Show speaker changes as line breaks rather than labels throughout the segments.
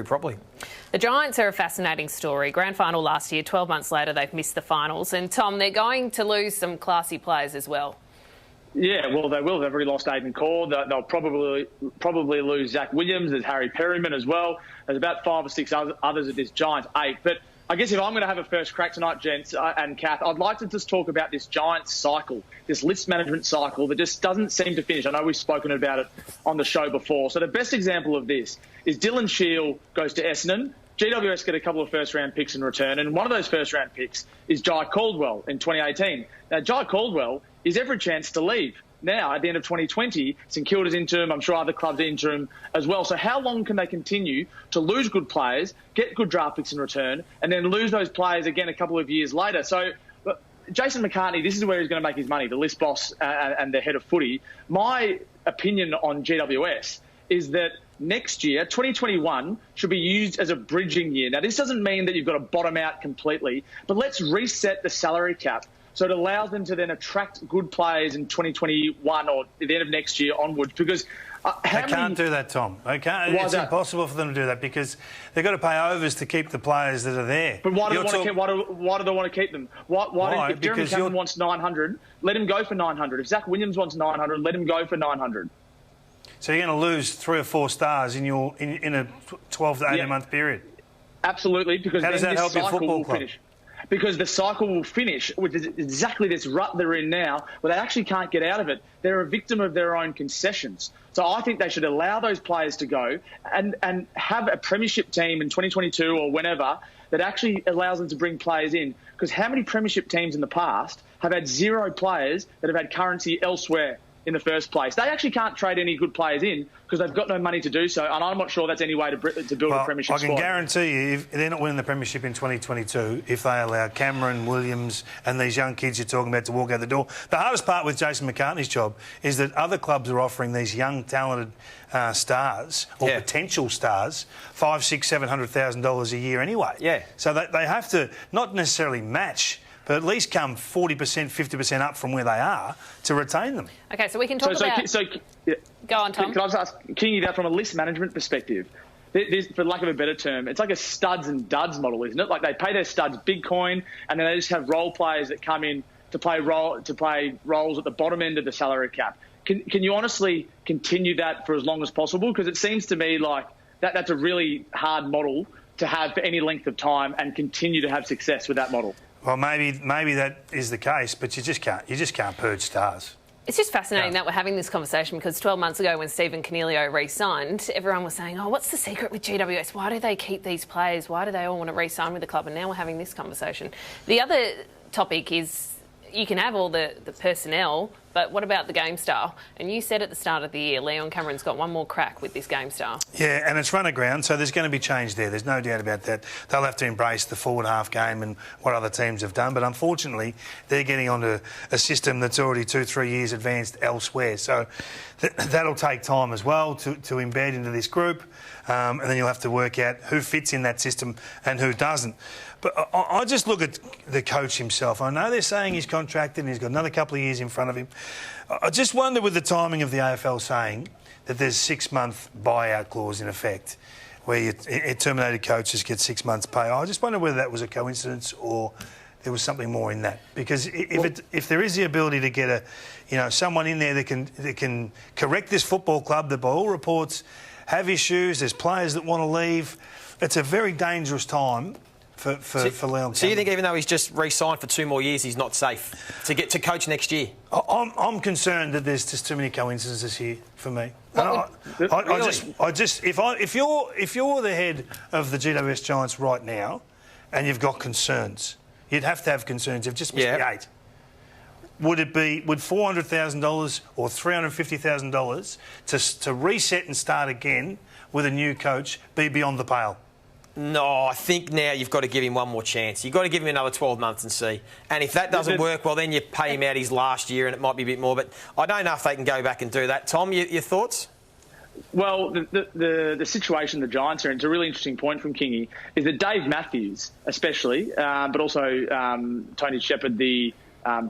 properly.
The Giants are a fascinating story. Grand final last year, 12 months later, they've missed the finals. And, Tom, they're going to lose some classy players as well.
Yeah, well, they will. They've already lost Aiden Core. They'll probably lose Zach Williams. There's Harry Perryman as well. There's about 5 or 6 others of this Giants 8. But I guess if I'm going to have a first crack tonight, gents and Kath, I'd like to just talk about this Giants cycle, this list management cycle that just doesn't seem to finish. I know we've spoken about it on the show before. So the best example of this is Dylan Shield goes to Essendon. GWS get a couple of first-round picks in return, and one of those first-round picks is Jai Caldwell in 2018. Now, Jai Caldwell is every chance to leave. Now, at the end of 2020, St Kilda's interim, I'm sure other clubs are interim as well. So how long can they continue to lose good players, get good draft picks in return, and then lose those players again a couple of years later? So Jason McCartney, this is where he's going to make his money, the list boss and the head of footy. My opinion on GWS is that next year, 2021, should be used as a bridging year. Now, this doesn't mean that you've got to bottom out completely, but let's reset the salary cap so it allows them to then attract good players in 2021 or at the end of next year onwards. Because
they can't do that, Tom. They can't. It's impossible for them to do that because they've got to pay overs to keep the players that are there.
But why do they want to keep them? Why? If Jeremy Cameron wants 900, let him go for 900. If Zach Williams wants 900, let him go for 900.
So you're going to lose 3 or 4 stars in a 12 to 18 month period.
Absolutely, because
how does that help your football club?
Because the cycle will finish with exactly this rut they're in now, where they actually can't get out of it. They're a victim of their own concessions. So I think they should allow those players to go and have a premiership team in 2022 or whenever that actually allows them to bring players in. Because how many premiership teams in the past have had 0 players that have had currency elsewhere in the first place? They actually can't trade any good players in because they've got no money to do so, and I'm not sure that's any way to build a premiership squad.
I can guarantee you, if they're not winning the premiership in 2022, if they allow Cameron, Williams and these young kids you're talking about to walk out the door. The hardest part with Jason McCartney's job is that other clubs are offering these young, talented stars or potential stars $500,000, $600,000 a year anyway.
Yeah.
So they have to not necessarily match, but at least come 40%, 50% up from where they are to retain them.
OK, so we can talk about... Go on, Tom.
Can I just ask Kingy that from a list management perspective? For lack of a better term, it's like a studs and duds model, isn't it? Like they pay their studs big coin and then they just have role players that come in to play roles at the bottom end of the salary cap. Can you honestly continue that for as long as possible? Because it seems to me like that's a really hard model to have for any length of time and continue to have success with that model.
Well, maybe that is the case, but you just can't purge stars.
It's just fascinating that we're having this conversation because 12 months ago when Stephen Coniglio re-signed, everyone was saying, oh, what's the secret with GWS? Why do they keep these players? Why do they all want to re-sign with the club? And now we're having this conversation. The other topic is you can have all the personnel, but what about the game style? And you said at the start of the year, Leon Cameron's got one more crack with this game style. Yeah,
and it's run aground, so there's going to be change there. There's no doubt about that. They'll have to embrace the forward half game and what other teams have done, but unfortunately, they're getting onto a system that's already 2-3 years advanced elsewhere. So that'll take time as well to embed into this group, and then you'll have to work out who fits in that system and who doesn't. But I just look at the coach himself. I know they're saying he's contracted and he's got another couple of years in front of him. I just wonder with the timing of the AFL saying that there's a 6-month buyout clause in effect where terminated coaches get 6 months pay. I just wonder whether that was a coincidence or there was something more in that. Because if there is the ability to get someone in there that can correct this football club that by all reports have issues, there's players that want to leave, it's a very dangerous time for Leon Cameron.
So you think even though he's just re-signed for 2 more years, he's not safe to get to coach next year?
I'm concerned that there's just too many coincidences here for me. If you're the head of the GWS Giants right now, and you've got concerns, you'd have to have concerns. You've just missed the 8. Would $400,000 or $350,000 to reset and start again with a new coach be beyond the pale?
No, I think now you've got to give him one more chance. You've got to give him another 12 months and see. And if that doesn't work, well, then you pay him out his last year and it might be a bit more. But I don't know if they can go back and do that. Tom, your thoughts?
Well, the situation the Giants are in, it's a really interesting point from Kingy, is that Dave Matthews especially, but also Tony Shepherd, the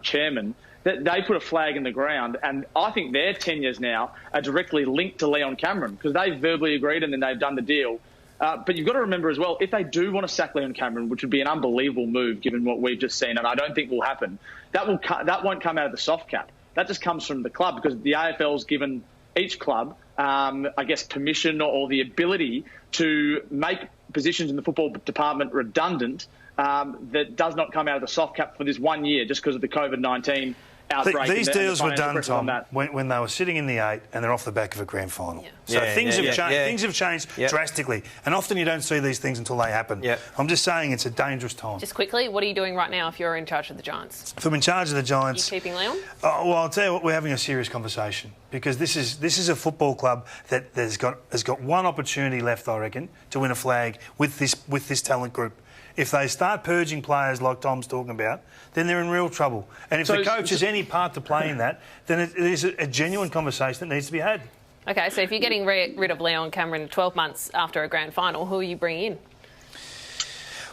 chairman, that they put a flag in the ground. And I think their tenures now are directly linked to Leon Cameron because they've verbally agreed and then they've done the deal But you've got to remember as well, if they do want to sack Leon Cameron, which would be an unbelievable move given what we've just seen, and I don't think will happen, that won't come out of the soft cap. That just comes from the club, because the AFL's given each club, I guess, permission or the ability to make positions in the football department redundant that does not come out of the soft cap for this 1 year just because of the COVID-19 outbreak.
These deals were done, Tom, when they were sitting in the 8 and they're off the back of a grand final. So things have changed drastically, and often you don't see these things until they happen. I'm just saying it's a dangerous time.
Just quickly, what are you doing right now if you're in charge of the Giants?
If I'm in charge of the Giants...
Are you keeping Leon?
Well, I'll tell you what, we're having a serious conversation, because this is a football club that has got one opportunity left, I reckon, to win a flag with this talent group. If they start purging players like Tom's talking about, then they're in real trouble. And if the coach has any part to play in that, then it is a genuine conversation that needs to be had.
OK, so if you're getting rid of Leon Cameron 12 months after a grand final, who are you bringing in?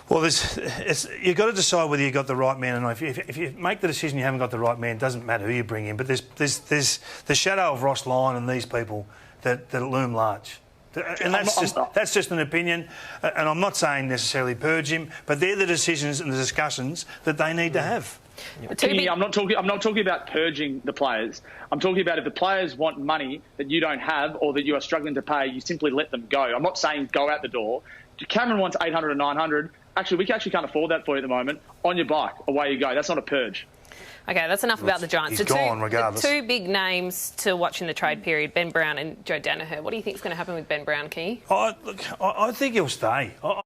Well, you've got to decide whether you've got the right man or not. If you make the decision you haven't got the right man, it doesn't matter who you bring in. But there's the shadow of Ross Lyon and these people that loom large. And that's just an opinion, and I'm not saying necessarily purge him, but they're the decisions and the discussions that they need to have.
I'm not talking about purging the players. I'm talking about if the players want money that you don't have or that you are struggling to pay, you simply let them go. I'm not saying go out the door. Cameron wants 800 or 900. Actually, we can't afford that for you at the moment. On your bike, away you go. That's not a purge.
OK, that's enough about the Giants.
He's gone regardless.
The two big names to watch in the trade period, Ben Brown and Joe Danaher. What do you think is going to happen with Ben Brown, Key?
I think he'll stay.